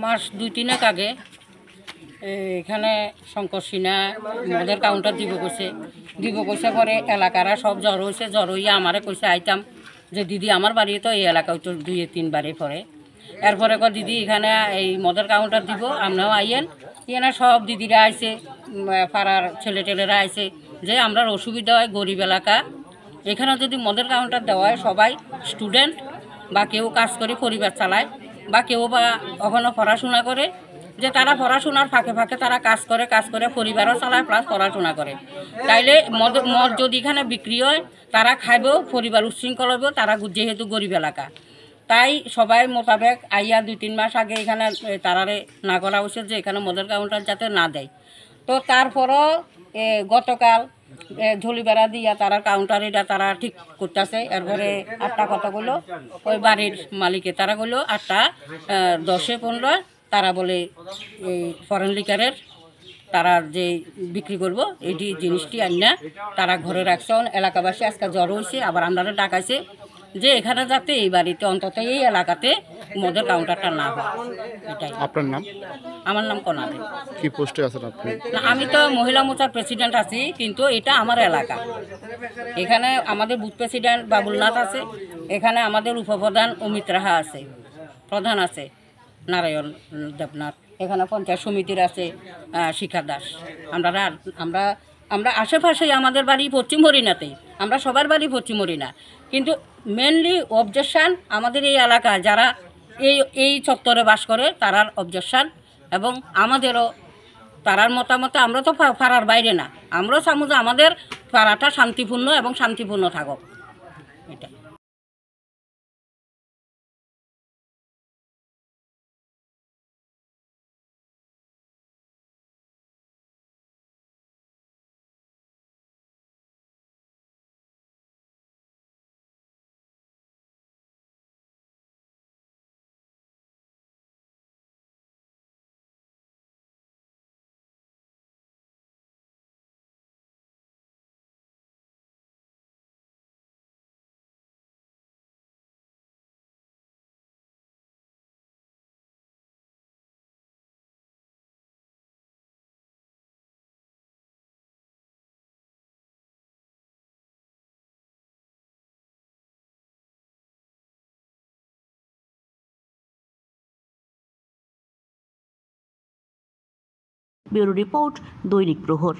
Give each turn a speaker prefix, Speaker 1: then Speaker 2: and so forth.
Speaker 1: মাস 2-3 আগে এখানে শঙ্কর সিনহা মদের কাউন্টার দিব কইছে পরে এলাকারা সব জ্বর হইয়া আমারে কইছে আইতাম যে দিদি আমার বাড়ি তো এই এলাকায় তো 2-3 বারে পরে এরপরে দিদি এখানে এই মদের কাউন্টার দিব আমরাও আইয়েন এখানে সব দিদিরা আইছে পাড়ার ছেলেটেলেরা আইছে যে আমরা অসুবিধা হয় গরিব এলাকা এখানে যদি মদের কাউন্টার দেওয়া হয় সবাই স্টুডেন্ট বা কেউ কাজ করে পরিবার চালায় বা কেউ বা কখনো পড়াশোনা করে যে তারা পড়াশোনার ফাঁকে ফাঁকে তারা কাজ করে পরিবারও চালায় প্লাস পড়াশোনা করে তাইলে মদ যদি এখানে বিক্রি হয় তারা খাইবেও পরিবার উচ্ছৃঙ্খল হইব তারা যেহেতু গরিব এলাকা তাই সবাই মোতাবেক আইয়া 2-3 মাস আগে এখানে তারারে না করা উচিত যে এখানে মদের কাউন্টার যাতে না দেয় তো তারপরও গতকাল ঝুলিবেড়া দিয়া তারা কাউন্টার এটা তারা ঠিক করতেছে এরপরে 8টা কথা বললো ওই বাড়ির মালিকে তারা বললো 8টা 10-15 তারা বলে এই ফরেন লিকারের তারা যে বিক্রি করবো এইটি জিনিসটি আনিয়া তারা ঘরে রাখছে এলাকাবাসী আজকে জ্বর হয়েছে আবার আমরা ডাকাইছে যে এখানে যাতে এই বাড়িতে অন্তত এই এলাকাতে মদের কাউন্টারটা না হয় এটাই।
Speaker 2: আপনার নাম?
Speaker 1: আমার নাম কনাদে।
Speaker 2: কি পোস্টে আছেন আপনি?
Speaker 1: না আমি তো মহিলা মোর্চার প্রেসিডেন্ট আছি কিন্তু এটা আমার এলাকা এখানে আমাদের বুথ প্রেসিডেন্ট বাবুলনাথ আছে এখানে আমাদের উপপ্রধান অমিত রাহা আছে প্রধান আছে নারায়ণ দেবনাথ এখানে পঞ্চায়েত সমিতির আছে শিখা দাস আমরা আশেপাশেই আমাদের বাড়ি পশ্চিম হরিণাতেই আমরা সবার বাড়ি পশ্চিম হরিণা কিন্তু মেনলি অবজেকশান আমাদের এই এলাকায় যারা এই চত্বরে বাস করে তারার অবজেকশান এবং আমাদেরও তারার মতামতে আমরা তো পাড়ার বাইরে না আমরাও চামু যে আমাদের পাড়াটা শান্তিপূর্ণ এবং শান্তিপূর্ণ থাকুক এটা।
Speaker 3: ব্যুরো রিপোর্ট, দৈনিক প্রহর।